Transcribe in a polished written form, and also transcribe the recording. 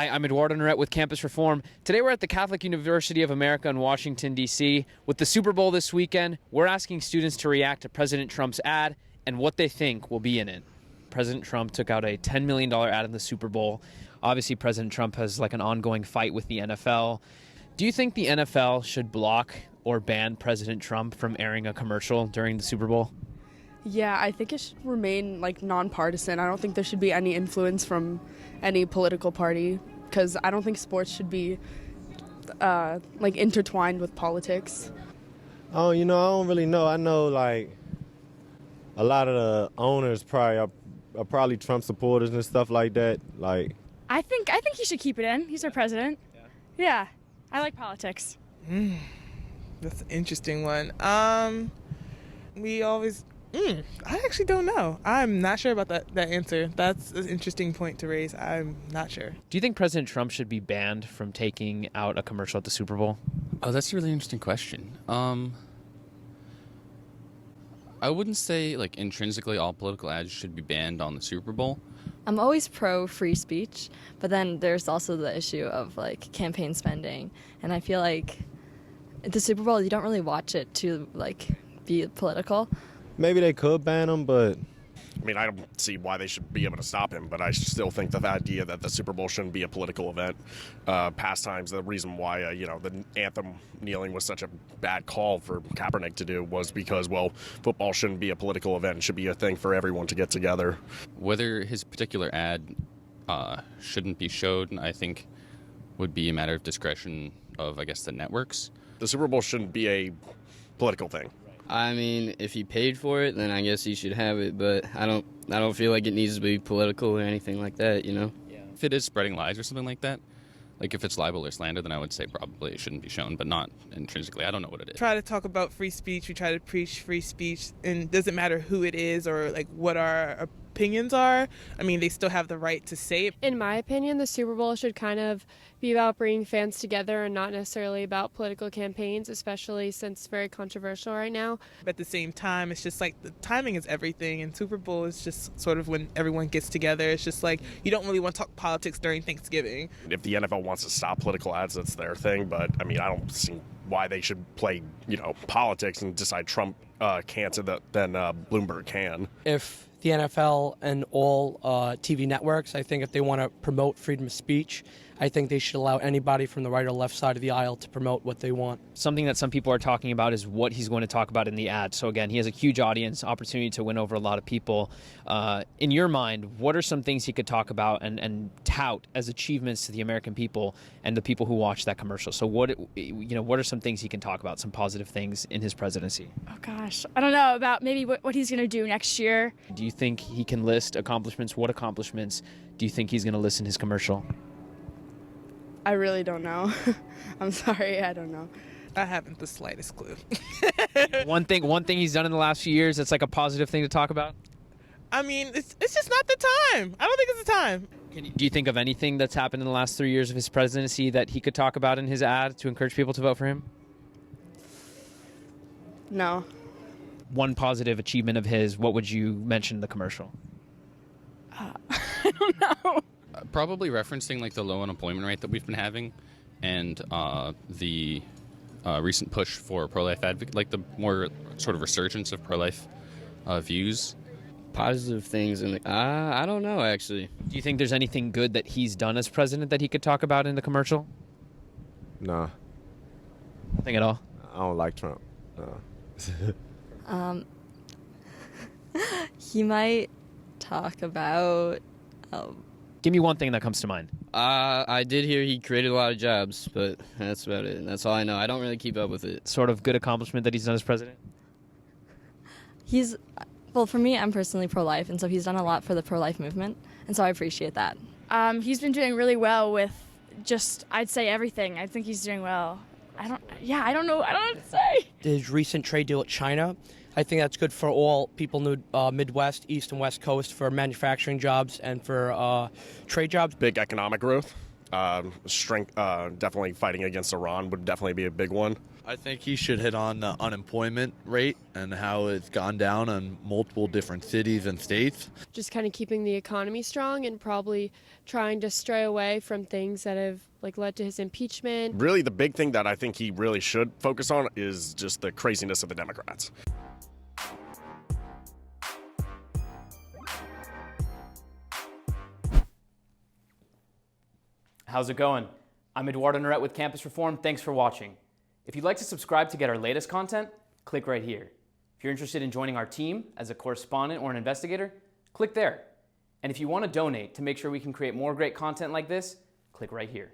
Hi, I'm Eduardo Norette with Campus Reform. Today we're at the Catholic University of America in Washington, D.C. With the Super Bowl this weekend, we're asking students to react to President Trump's ad and what they think will be in it. President Trump took out a $10 million ad in the Super Bowl. Obviously, President Trump has like an ongoing fight with the NFL. Do you think the NFL should block or ban President Trump from airing a commercial during the Super Bowl? Yeah, I think it should remain nonpartisan. I don't think there should be any influence from any political party because I don't think sports should be intertwined with politics. Oh, I don't really know. I know a lot of the owners are probably Trump supporters and stuff like that. I think he should keep it in. He's our president. Yeah, I like politics. That's an interesting one. I actually don't know. I'm not sure about that answer. That's an interesting point to raise. I'm not sure. Do you think President Trump should be banned from taking out a commercial at the Super Bowl? Oh, that's a really interesting question. I wouldn't say intrinsically all political ads should be banned on the Super Bowl. I'm always pro free speech, but then there's also the issue of campaign spending, and I feel like at the Super Bowl you don't really watch it to be political. Maybe they could ban them, but I mean, I don't see why they should be able to stop him, but I still think the idea that the Super Bowl shouldn't be a political event. Pastimes, the reason why, the anthem kneeling was such a bad call for Kaepernick to do was because, football shouldn't be a political event. It should be a thing for everyone to get together. Whether his particular ad shouldn't be showed, I think, would be a matter of discretion of, the networks. The Super Bowl shouldn't be a political thing. I mean, if he paid for it, then I guess he should have it, but I don't feel like it needs to be political or anything like that, Yeah. If it is spreading lies or something like that, if it's libel or slander, then I would say probably it shouldn't be shown, but not intrinsically. I don't know what it is. Try to talk about free speech. We try to preach free speech, and it doesn't matter who it is or what our opinions are. I mean, they still have the right to say it. In my opinion, the Super Bowl should kind of be about bringing fans together and not necessarily about political campaigns, especially since it's very controversial right now. But at the same time, it's just the timing is everything, and Super Bowl is just sort of when everyone gets together. It's just you don't really want to talk politics during Thanksgiving. If the NFL wants to stop political ads, that's their thing, but I mean, I don't see why they should play, politics and decide Trump can't, so then Bloomberg can. If the NFL and all TV networks, I think if they want to promote freedom of speech, I think they should allow anybody from the right or left side of the aisle to promote what they want. Something that some people are talking about is what he's going to talk about in the ad. So again, he has a huge audience, opportunity to win over a lot of people. In your mind, what are some things he could talk about and tout as achievements to the American people and the people who watch that commercial? So what are some things he can talk about, some positive things in his presidency? Oh gosh, I don't know about maybe what he's going to do next year. Do you think he can list accomplishments? What accomplishments do you think he's going to list in his commercial? I really don't know. I'm sorry, I don't know. I haven't the slightest clue. One thing he's done in the last few years that's a positive thing to talk about? I mean, it's just not the time. I don't think it's the time. Do you think of anything that's happened in the last 3 years of his presidency that he could talk about in his ad to encourage people to vote for him? No. One positive achievement of his, what would you mention in the commercial? I don't know. Probably referencing the low unemployment rate that we've been having and the recent push for pro-life advocate, the more sort of resurgence of pro-life views. Positive things, and I don't know, actually. Do you think there's anything good that he's done as president that he could talk about in the commercial? nah, Nothing at all? I don't like Trump. No. He might talk about Give me one thing that comes to mind. I did hear he created a lot of jobs, but that's about it. That's all I know. I don't really keep up with it. Sort of good accomplishment that he's done as president? for me, I'm personally pro-life, and so he's done a lot for the pro-life movement, and so I appreciate that. He's been doing really well with I'd say everything. I think he's doing well. I don't know what to say. His recent trade deal with China, I think that's good for all people in the Midwest, East and West Coast for manufacturing jobs and for trade jobs. Big economic growth. Definitely fighting against Iran would definitely be a big one. I think he should hit on the unemployment rate and how it's gone down in multiple different cities and states. Just kind of keeping the economy strong and probably trying to stray away from things that have led to his impeachment. Really, the big thing that I think he really should focus on is just the craziness of the Democrats. How's it going? I'm Eduardo Norette with Campus Reform. Thanks for watching. If you'd like to subscribe to get our latest content, click right here. If you're interested in joining our team as a correspondent or an investigator, click there. And if you want to donate to make sure we can create more great content like this, click right here.